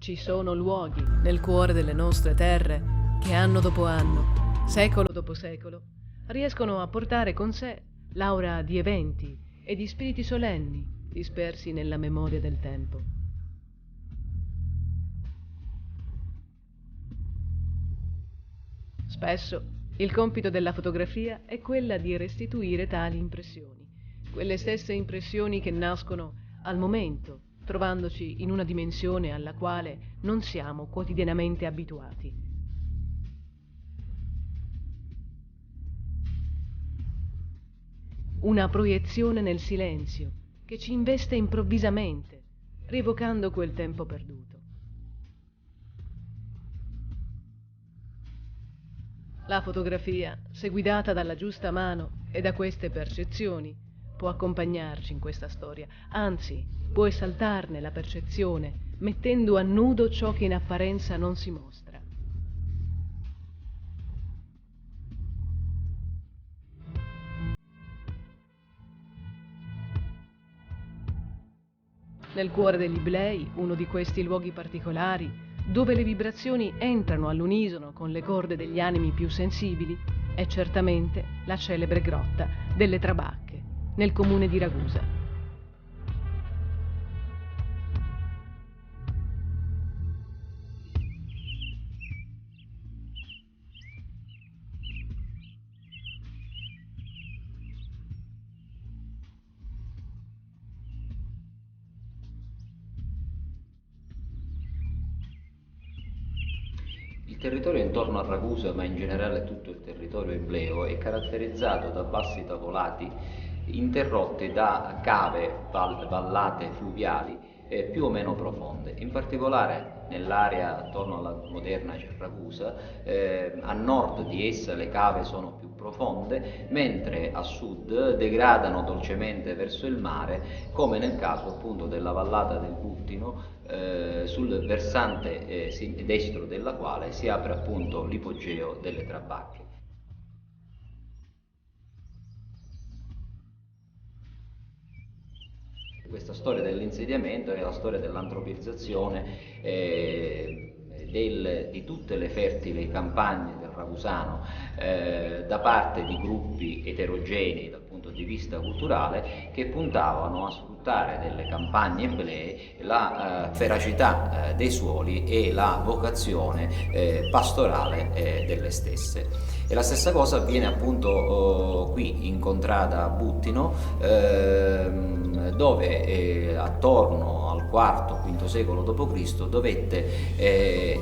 Ci sono luoghi nel cuore delle nostre terre che anno dopo anno, secolo dopo secolo, riescono a portare con sé l'aura di eventi e di spiriti solenni dispersi nella memoria del tempo. Spesso il compito della fotografia è quella di restituire tali impressioni, quelle stesse impressioni che nascono al momento, trovandoci in una dimensione alla quale non siamo quotidianamente abituati. Una proiezione nel silenzio che ci investe improvvisamente, rievocando quel tempo perduto. La fotografia, se guidata dalla giusta mano e da queste percezioni, può accompagnarci in questa storia, anzi, può esaltarne la percezione, mettendo a nudo ciò che in apparenza non si mostra. Nel cuore degli Iblei, uno di questi luoghi particolari, dove le vibrazioni entrano all'unisono con le corde degli animi più sensibili, è certamente la celebre grotta delle Trabacche, nel comune di Ragusa. Il territorio intorno a Ragusa, ma in generale tutto il territorio ebleo, è caratterizzato da bassi tavolati interrotti da cave, vallate fluviali più o meno profonde. In particolare nell'area attorno alla moderna Ragusa, a nord di essa le cave sono più profonde, mentre a sud degradano dolcemente verso il mare, come nel caso appunto della vallata del Buttino, sul versante destro della quale si apre appunto l'ipogeo delle Trabacche. Questa storia dell'insediamento è la storia dell'antropizzazione di tutte le fertili campagne del Ragusano da parte di gruppi eterogenei dal punto di vista culturale che puntavano a sfruttare delle campagne eblee la feracità dei suoli e la vocazione pastorale delle stesse. E la stessa cosa avviene appunto qui in contrada Buttino, dove attorno al IV-V secolo d.C. dovette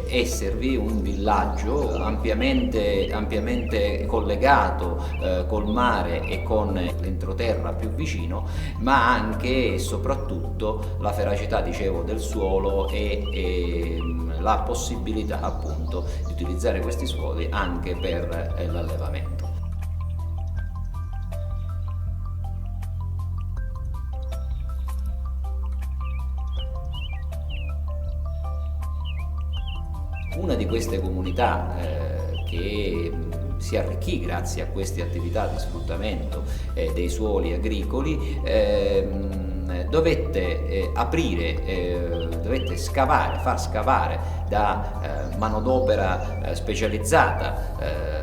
esservi un villaggio ampiamente collegato col mare e con l'entroterra più vicino, ma anche e soprattutto la feracità, dicevo, del suolo e la possibilità appunto di utilizzare questi suoli anche per l'allevamento. Una di queste comunità che si arricchì grazie a queste attività di sfruttamento dei suoli agricoli dovette dovette far scavare da manodopera specializzata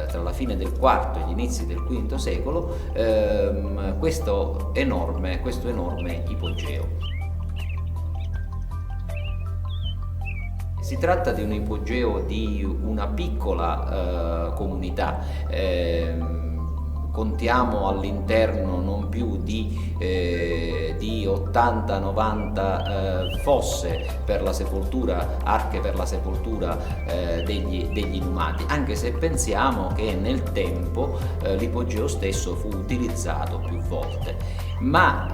tra la fine del IV e gli inizi del V secolo questo enorme ipogeo. Si tratta di un ipogeo di una piccola comunità, contiamo all'interno non più di 80-90 fosse per la sepoltura, arche per la sepoltura degli inumati, anche se pensiamo che nel tempo l'ipogeo stesso fu utilizzato più volte. Ma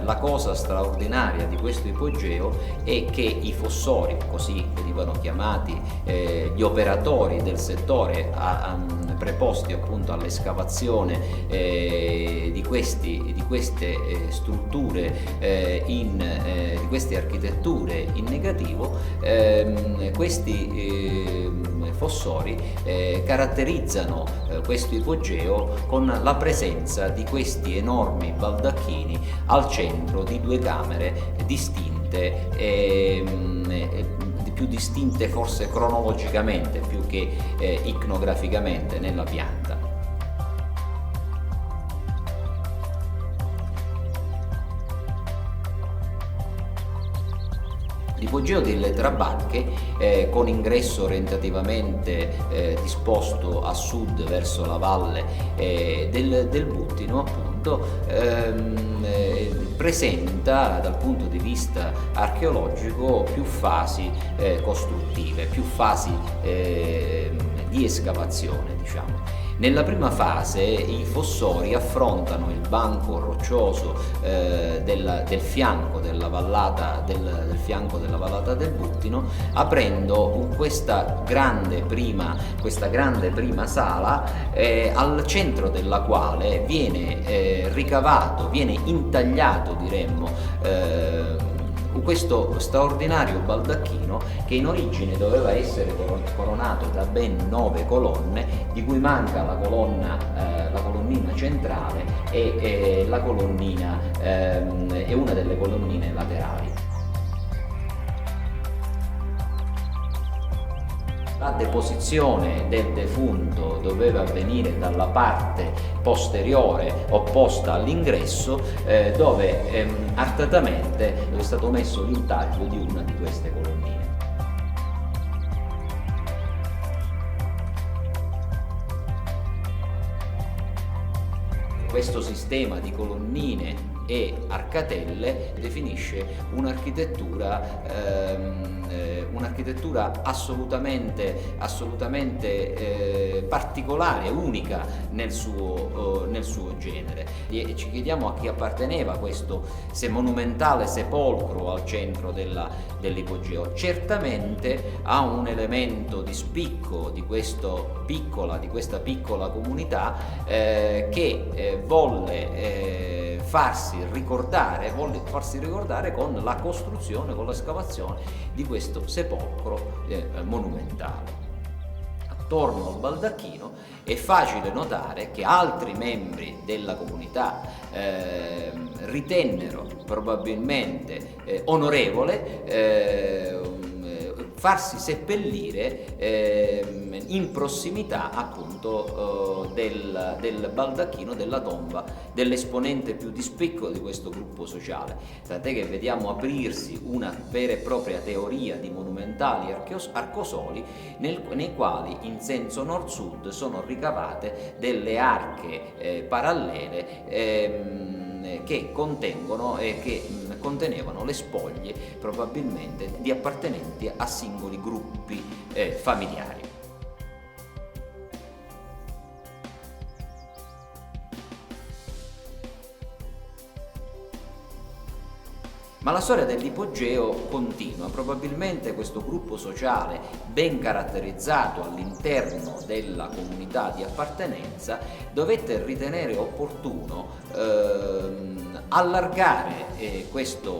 la cosa straordinaria di questo ipogeo è che i fossori, così venivano chiamati gli operatori del settore preposti appunto all'escavazione di queste strutture, di queste architetture in negativo, questi fossori caratterizzano questo ipogeo con la presenza di questi enormi baldacchini al centro di due camere distinte più distinte forse cronologicamente più che icnograficamente nella pianta. L'ipogeo delle Trabacche, con ingresso orientativamente disposto a sud verso la valle del Buttino, appunto, presenta dal punto di vista archeologico più fasi costruttive, più fasi di escavazione, diciamo. Nella prima fase i fossori affrontano il banco roccioso del fianco della vallata del Buttino, aprendo questa grande prima sala, al centro della quale viene viene intagliato, diremmo, questo straordinario baldacchino, che in origine doveva essere coronato da ben 9 colonne, di cui manca la colonnina centrale e la colonnina e una delle colonnine laterali. La deposizione del defunto doveva avvenire dalla parte posteriore opposta all'ingresso, dove artatamente è stato messo l'intaglio di una di queste colonnine. Questo sistema di colonnine e arcatelle definisce un'architettura assolutamente particolare, unica nel suo genere. E ci chiediamo a chi apparteneva questo monumentale sepolcro al centro dell'ipogeo. Certamente ha un elemento di spicco di questa piccola comunità che volle farsi ricordare con la costruzione, con l'escavazione di questo sepolcro monumentale. Attorno al baldacchino è facile notare che altri membri della comunità ritennero probabilmente onorevole farsi seppellire in prossimità appunto del baldacchino, della tomba dell'esponente più di spicco di questo gruppo sociale, tant'è che vediamo aprirsi una vera e propria teoria di monumentali arcosoli nei quali in senso nord-sud sono ricavate delle arche parallele che contenevano le spoglie probabilmente di appartenenti a singoli gruppi familiari. Ma la storia dell'ipogeo continua. Probabilmente questo gruppo sociale, ben caratterizzato all'interno della comunità di appartenenza, dovette ritenere opportuno allargare questa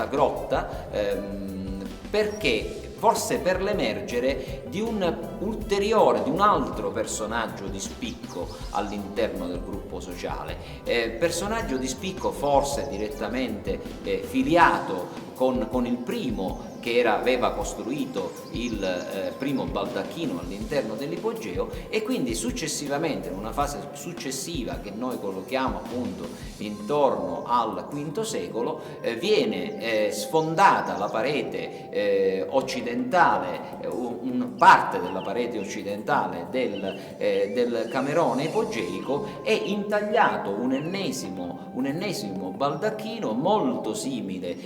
grotta, perché forse per l'emergere di un altro personaggio di spicco all'interno del gruppo sociale, personaggio di spicco forse direttamente filiato con il primo che aveva costruito il primo baldacchino all'interno dell'ipogeo, e quindi successivamente, in una fase successiva che noi collochiamo appunto intorno al V secolo, viene sfondata la parete occidentale, parte della parete occidentale del camerone ipogeico, e intagliato un ennesimo baldacchino molto simile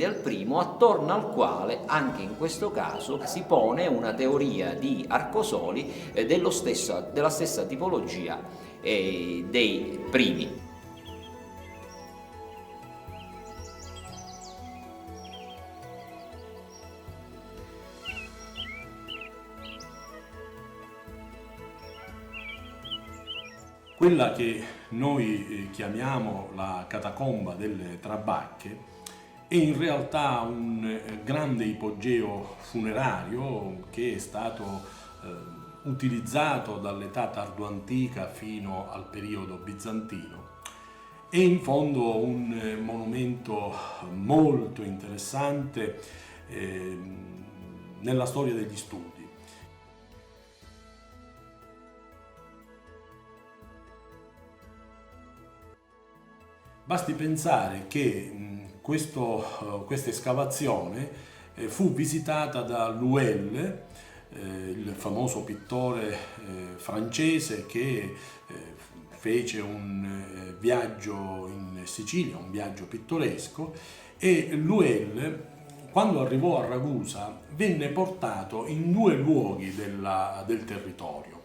al primo, attorno al quale anche in questo caso si pone una teoria di arcosoli della stessa tipologia dei primi. Quella che noi chiamiamo la catacomba delle Trabacche è in realtà un grande ipogeo funerario che è stato utilizzato dall'età tardoantica fino al periodo bizantino, È in fondo un monumento molto interessante nella storia degli studi. Basti pensare che questa escavazione fu visitata da Luel, il famoso pittore francese che fece un viaggio in Sicilia, un viaggio pittoresco, e Luel, quando arrivò a Ragusa, venne portato in due luoghi del territorio.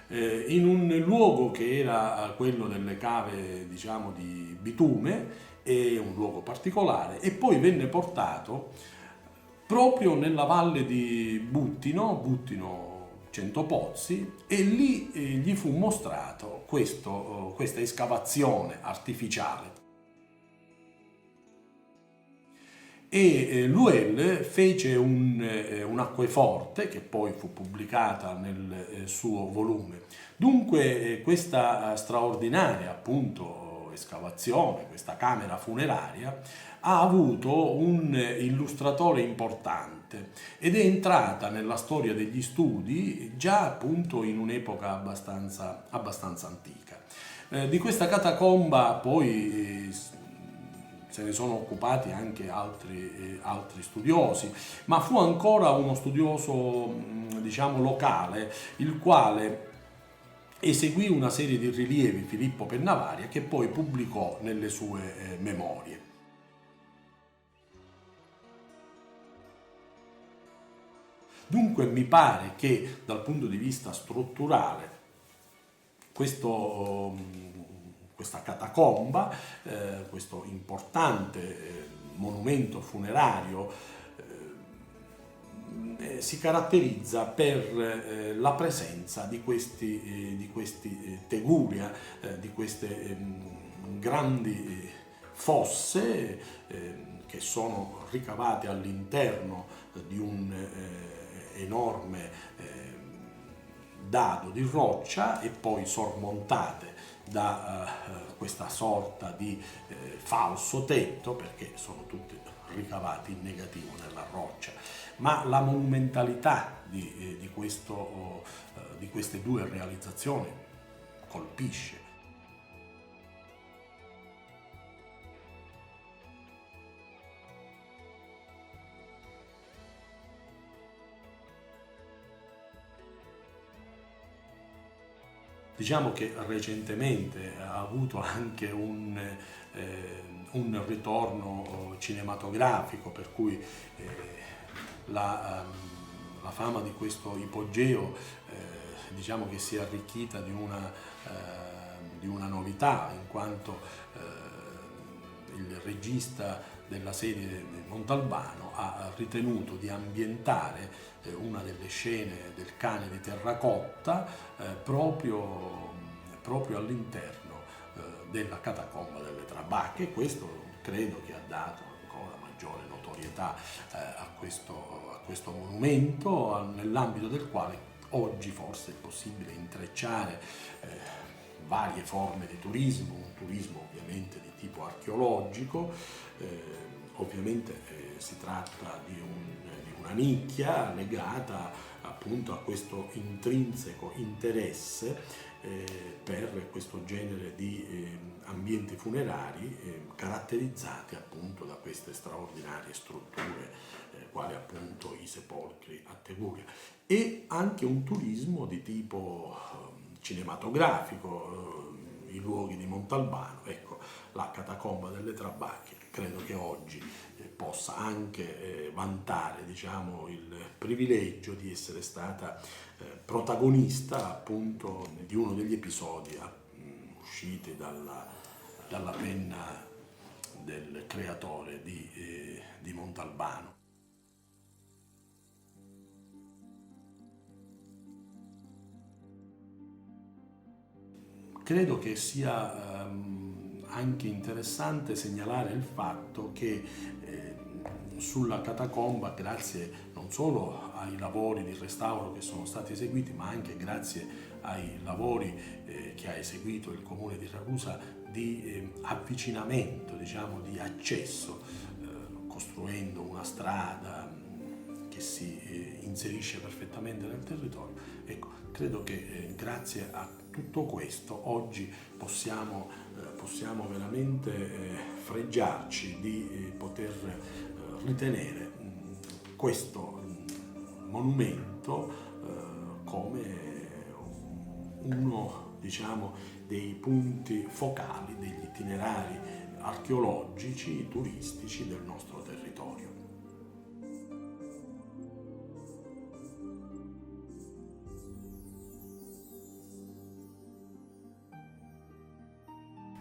In un luogo che era quello delle cave, diciamo, di bitume, è un luogo particolare, e poi venne portato proprio nella valle di Buttino Centopozzi, e lì gli fu mostrato questa escavazione artificiale. E Luel fece un acqueforte che poi fu pubblicata nel suo volume. Dunque questa straordinaria, appunto, escavazione, questa camera funeraria, ha avuto un illustratore importante ed è entrata nella storia degli studi già, appunto, in un'epoca abbastanza antica. Di questa catacomba poi se ne sono occupati anche altri studiosi, ma fu ancora uno studioso, diciamo, locale, il quale eseguì una serie di rilievi, Filippo Pennavaria, che poi pubblicò nelle sue memorie. Dunque mi pare che dal punto di vista strutturale questa catacomba, questo importante monumento funerario, si caratterizza per la presenza di questi teguria, di queste grandi fosse che sono ricavate all'interno di un enorme dado di roccia e poi sormontate da questa sorta di falso tetto, perché sono tutti ricavati in negativo nella roccia. Ma la monumentalità di queste due realizzazioni colpisce. Diciamo che recentemente ha avuto anche un ritorno cinematografico, per cui la fama di questo ipogeo diciamo che si è arricchita di una novità, in quanto il regista della serie Montalbano ha ritenuto di ambientare una delle scene del Cane di Terracotta proprio all'interno della catacomba delle Trabacche, e questo credo che ha dato ancora maggiore notorietà a questo monumento, nell'ambito del quale oggi forse è possibile intrecciare varie forme di turismo, un turismo ovviamente di tipo archeologico, ovviamente si tratta di una nicchia legata appunto a questo intrinseco interesse per questo genere di ambienti funerari caratterizzati appunto da queste straordinarie strutture quali appunto i sepolcri a Teguria, e anche un turismo di tipo cinematografico, i luoghi di Montalbano. Ecco, la catacomba delle Trabacche credo che oggi possa anche vantare, diciamo, il privilegio di essere stata protagonista appunto di uno degli episodi usciti dalla penna del creatore di Montalbano. Credo che sia anche interessante segnalare il fatto che sulla catacomba, grazie non solo ai lavori di restauro che sono stati eseguiti, ma anche grazie ai lavori che ha eseguito il Comune di Ragusa di avvicinamento, diciamo, di accesso, costruendo una strada che si inserisce perfettamente nel territorio. Ecco, credo che grazie a tutto questo oggi possiamo veramente fregiarci di poter ritenere questo monumento come uno, diciamo, dei punti focali degli itinerari archeologici, turistici del nostro territorio.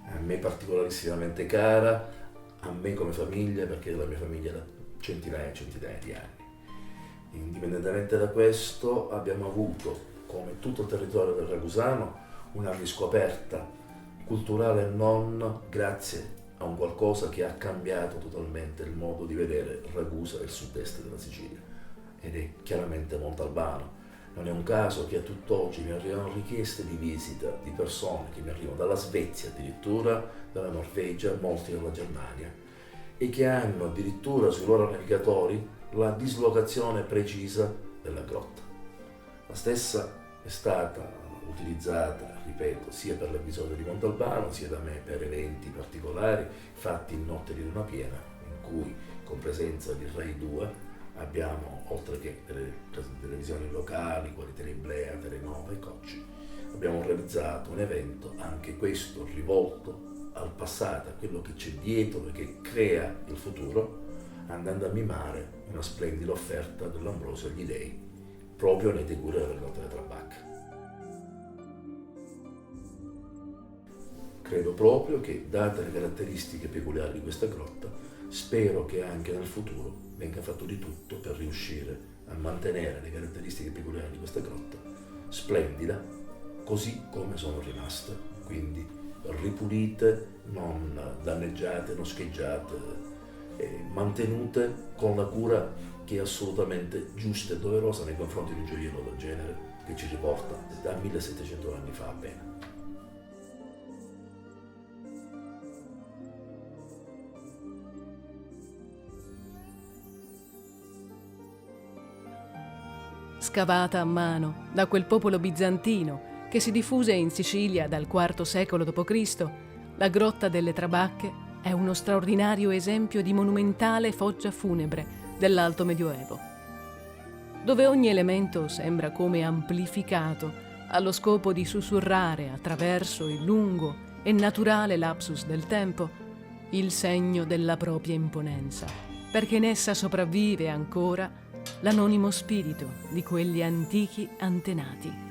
A me particolarissimamente cara, a me come famiglia, perché la mia famiglia da centinaia e centinaia di anni. Indipendentemente da questo abbiamo avuto, come tutto il territorio del Ragusano, una riscoperta culturale e non, grazie a un qualcosa che ha cambiato totalmente il modo di vedere Ragusa e il sud-est della Sicilia, ed è chiaramente Montalbano. Non è un caso che a tutt'oggi mi arrivano richieste di visita di persone che mi arrivano dalla Svezia, addirittura dalla Norvegia, molti dalla Germania, e che hanno addirittura sui loro navigatori la dislocazione precisa della grotta. La stessa è stata utilizzata, ripeto, sia per l'episodio di Montalbano, sia da me per eventi particolari fatti in notte di luna piena, in cui, con presenza di Rai 2, abbiamo, oltre che delle televisioni locali, quali Tele-Iblea, Telenova e Cocci, abbiamo realizzato un evento, anche questo rivolto al passato, a quello che c'è dietro e che crea il futuro, andando a mimare una splendida offerta dell'Ambrosio agli dei, proprio nei teguri della Grotta delle Trabacche. Credo proprio che, date le caratteristiche peculiari di questa grotta, spero che anche nel futuro venga fatto di tutto per riuscire a mantenere le caratteristiche peculiari di questa grotta, splendida, così come sono rimaste, quindi ripulite, non danneggiate, non scheggiate, mantenute con la cura che è assolutamente giusta e doverosa nei confronti di un gioiello del genere che ci riporta da 1700 anni fa appena. Scavata a mano da quel popolo bizantino che si diffuse in Sicilia dal IV secolo d.C., la Grotta delle Trabacche è uno straordinario esempio di monumentale foggia funebre dell'Alto Medioevo, dove ogni elemento sembra come amplificato allo scopo di sussurrare attraverso il lungo e naturale lapsus del tempo il segno della propria imponenza, perché in essa sopravvive ancora l'anonimo spirito di quegli antichi antenati.